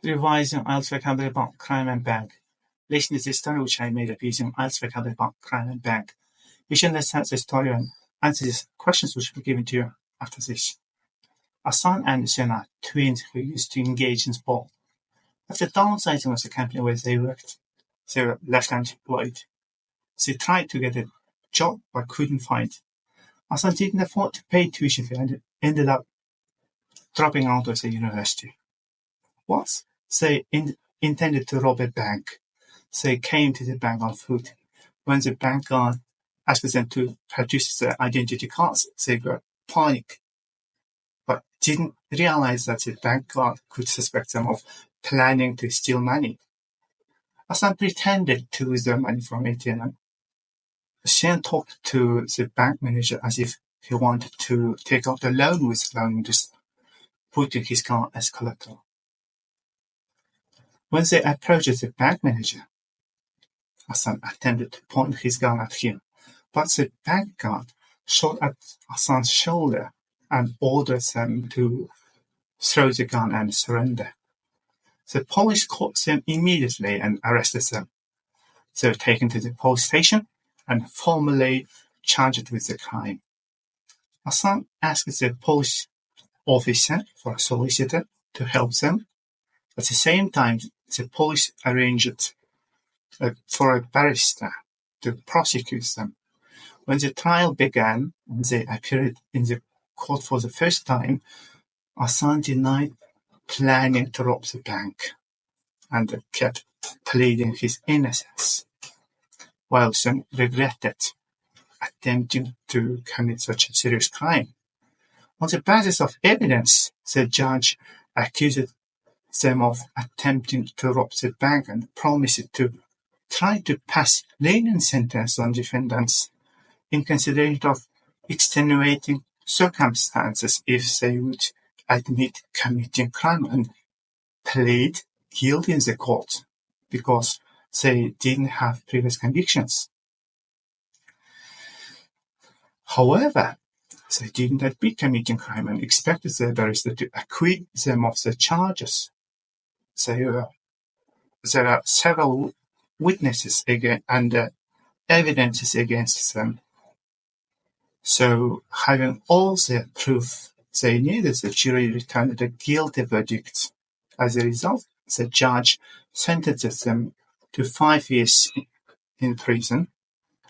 revising Ielts vocabulary about crime and bank. Listen to this story which I made up using Ielts vocabulary about crime and bank. You should understand the story and answer these questions which will be given to you after this. Hassan and Hussein are twins who used to engage in sport. After downsizing of the company where they worked, they were left unemployed. They tried to get a job but couldn't find. Hassan didn't afford to pay tuition fee and ended up dropping out of the university. Once they intended to rob a bank. They came to the bank on foot. When the bank guard asked them to produce their identity cards, they were panicked, but didn't realize that the bank guard could suspect them of planning to steal money. Hassan pretended to withdraw money from ATM. Hussein talked to the bank manager as if he wanted to take out a loan with loan interest, putting his car as collateral. When they approached the bank manager, Hassan attempted to point his gun at him, but the bank guard shot at Hassan's shoulder and ordered them to throw the gun and surrender. The police caught them immediately and arrested them. They were taken to the police station and formally charged with the crime. Hassan asked the police officer for a solicitor to help them. At the same time, the police arranged for a barrister to prosecute them. When the trial began and they appeared in the court for the first time, Hassan denied planning to rob the bank and kept pleading his innocence, while Hussein regretted attempting to commit such a serious crime. On the basis of evidence, the judge accused them of attempting to rob the bank and promised to try to pass lenient sentence on defendants in consideration of extenuating circumstances if they would admit committing crime and plead guilty in the court because they didn't have previous convictions. However, they didn't admit committing crime and expected the barrister to acquit them of the charges. There are several witnesses and evidences against them. So, having all the proof they needed, the jury returned a guilty verdict. As a result, the judge sentenced them to 5 years in prison.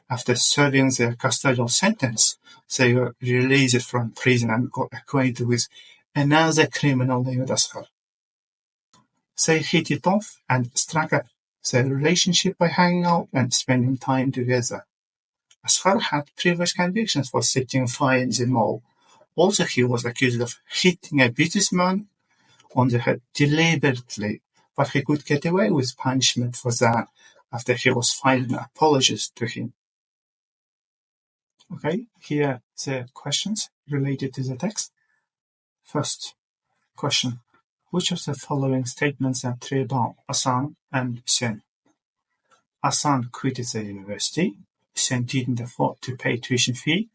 After serving their custodial sentence, they were released from prison and got acquainted with another criminal named Asghar. They hit it off and struck up their relationship by hanging out and spending time together. Asghar had previous convictions for setting fire in the mall. Also, he was accused of hitting a businessman on the head deliberately, but he could get away with punishment for that after he was filing apologies to him. Okay, here are the questions related to the text. First question. Which of the following statements are true about Hassan and Hussein? Hassan quitted the university. Hussein didn't afford to pay tuition fee.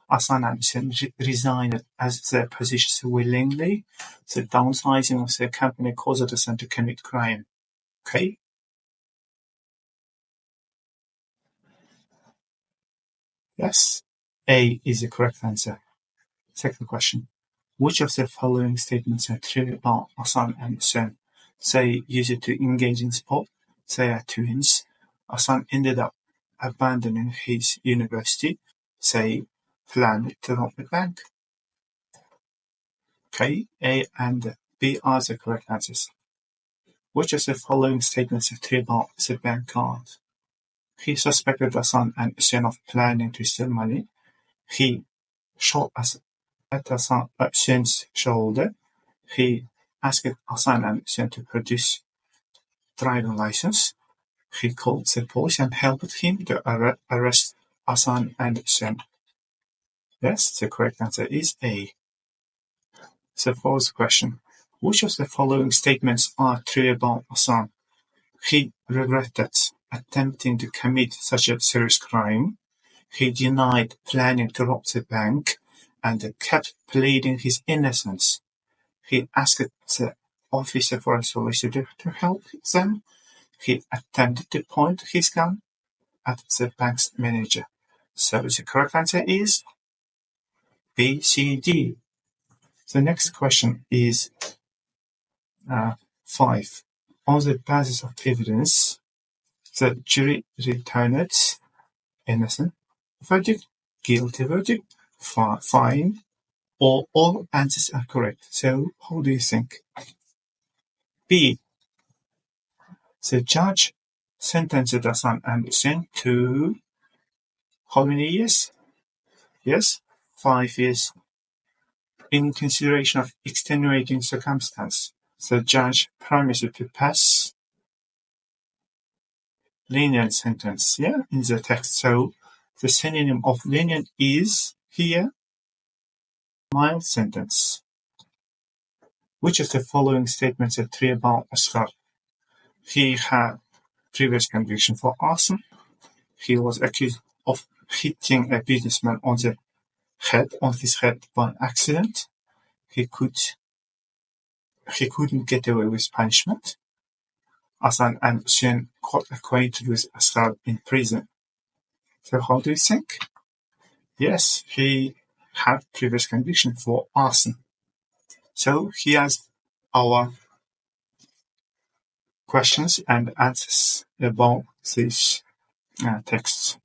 Hassan and Hussein resigned as their positions willingly. The downsizing of their company caused them to commit crime. Okay? Yes, A is the correct answer. Second question. Which of the following statements are true about Hassan and Hussein? They used to engage in sport. They are twins. Hassan ended up abandoning his university. They planned to rob the bank. Okay, A and B are the correct answers. Which of the following statements are true about the bank card? He suspected Hassan and Hussein of planning to steal money. He shot at Hussain's shoulder. He asked Hassan and Hussein to produce driving license. He called the police and helped him to arrest Hassan and Hussein. Yes, the correct answer is A. The fourth question. Which of the following statements are true about Hassan? He regretted attempting to commit such a serious crime. He denied planning to rob the bank and kept pleading his innocence. He asked the officer for a solicitor to help them. He attempted to point his gun at the bank's manager. So the correct answer is B, C, D. The next question is 5. On the basis of evidence, the jury returned innocent verdict, guilty verdict, fine, or all answers are correct. So how do you think? B. The judge sentenced Hassan and Hussein to how many years? Yes, 5 years. In consideration of extenuating circumstance, the judge promised to pass lenient sentence, in the text. So the synonym of lenient is here mild sentence. Which of the following statements are true about Asghar? He had previous conviction for arson. He was accused of hitting a businessman on his head by accident. He couldn't get away with punishment. Hassan and Hussein got acquainted with Asghar in prison. So how do you think? Yes, he had previous conviction for arson. So here's our questions and answers about these texts.